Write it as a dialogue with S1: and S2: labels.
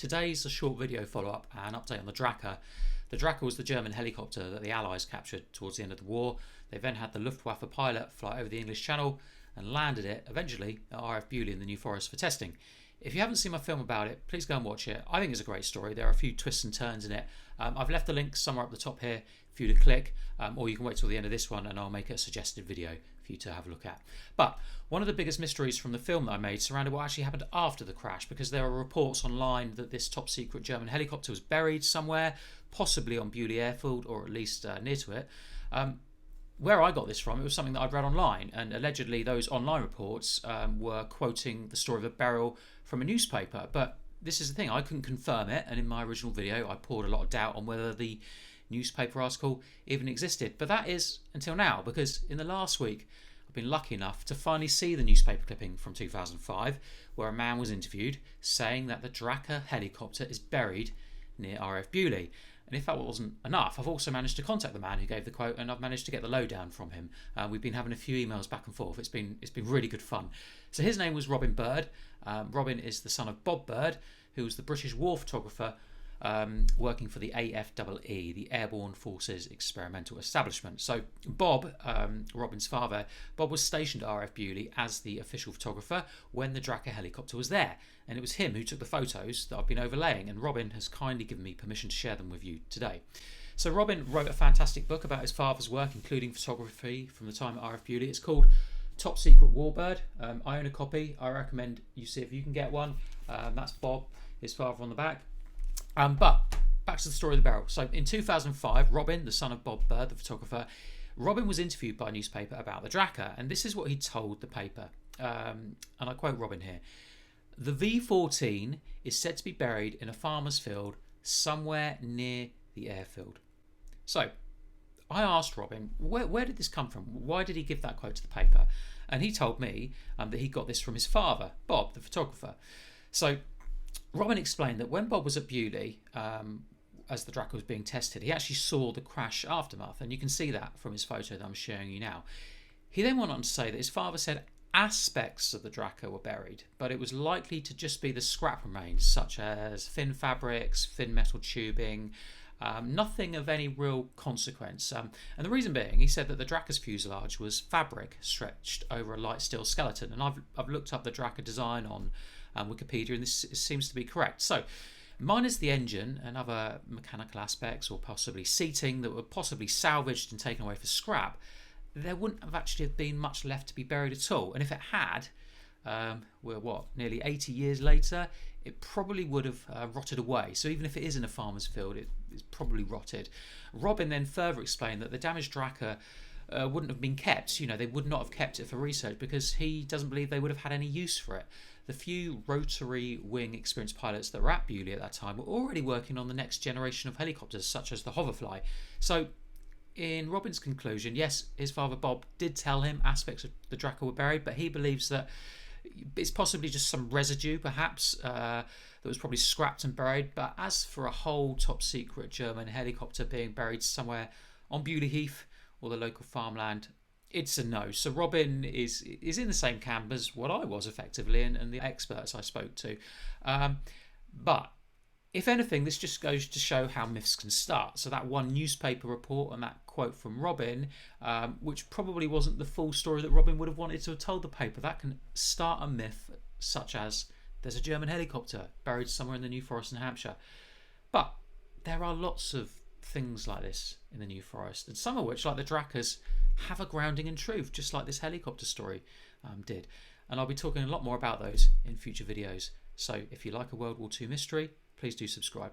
S1: Today's a short video follow-up and update on the Drache. The Drache was the German helicopter that the Allies captured towards the end of the war. They then had the Luftwaffe pilot fly over the English Channel and landed it eventually at RAF Beaulieu in the New Forest for testing. If you haven't seen my film about it, please go and watch it. I think it's a great story. There are a few twists and turns in it. I've left the link somewhere up the top here for you to click, or you can wait till the end of this one and I'll make a suggested video for you to have a look at. But one of the biggest mysteries from the film that I made surrounded what actually happened after the crash, because there are reports online that this top secret German helicopter was buried somewhere, possibly on Beaulieu airfield, or at least near to it. Where I got this from, it was something that I'd read online, and allegedly those online reports were quoting the story of a burial from a newspaper. But this is the thing, I couldn't confirm it, and in my original video I poured a lot of doubt on whether the newspaper article even existed. But that is until now, because in the last week I've been lucky enough to finally see the newspaper clipping from 2005 where a man was interviewed saying that the Drache helicopter is buried near RAF Beaulieu. And if that wasn't enough, I've also managed to contact the man who gave the quote, and I've managed to get the lowdown from him. We've been having a few emails back and forth. It's been really good fun. So his name was Robin Bird. Robin is the son of Bob Bird, who was the British war photographer working for the AFEE, the Airborne Forces Experimental Establishment. So Bob, Robin's father, Bob was stationed at RAF Beaulieu as the official photographer when the Drache helicopter was there. And it was him who took the photos that I've been overlaying, and Robin has kindly given me permission to share them with you today. So Robin wrote a fantastic book about his father's work, including photography from the time at RAF Beaulieu. It's called Top Secret Warbird. I own a copy. I recommend you see if you can get one. That's Bob, his father, on the back. But back to the story of the burial. So in 2005, Robin, the son of Bob Bird, the photographer, Robin was interviewed by a newspaper about the Drache, and this is what he told the paper. And I quote Robin here. The V-14 is said to be buried in a farmer's field somewhere near the airfield. So I asked Robin, where did this come from? Why did he give that quote to the paper? And he told me that he got this from his father, Bob, the photographer. So Robin explained that when Bob was at Beaulieu, as the Drache was being tested, he actually saw the crash aftermath, and you can see that from his photo that I'm showing you now. He then went on to say that his father said aspects of the Drache were buried, but it was likely to just be the scrap remains, such as thin fabrics, thin metal tubing, nothing of any real consequence. And the reason being, he said that the Drache's fuselage was fabric stretched over a light steel skeleton, and I've looked up the Drache design on Wikipedia, and this seems to be correct. So minus the engine and other mechanical aspects, or possibly seating that were possibly salvaged and taken away for scrap, there wouldn't have actually been much left to be buried at all. And if it had, we're nearly 80 years later, it probably would have rotted away. So even if it is in a farmer's field, it's probably rotted. Robin then further explained that the damaged Drache wouldn't have been kept. They would not have kept it for research because he doesn't believe they would have had any use for it. The few rotary wing experienced pilots that were at Beaulieu at that time were already working on the next generation of helicopters, such as the Hoverfly. So in Robin's conclusion, yes, his father Bob did tell him aspects of the Drache were buried, but he believes that it's possibly just some residue, perhaps, that was probably scrapped and buried. But as for a whole top secret German helicopter being buried somewhere on Beaulieu Heath or the local farmland, it's a no. So Robin is in the same camp as what I was, effectively, and the experts I spoke to. But if anything, this just goes to show how myths can start. So that one newspaper report and that quote from Robin, which probably wasn't the full story that Robin would have wanted to have told the paper, that can start a myth such as there's a German helicopter buried somewhere in the New Forest in Hampshire. But there are lots of things like this in the New Forest, and some of which, like the Draches, have a grounding in truth, just like this helicopter story did. And I'll be talking a lot more about those in future videos. So if you like a World War II mystery, please do subscribe.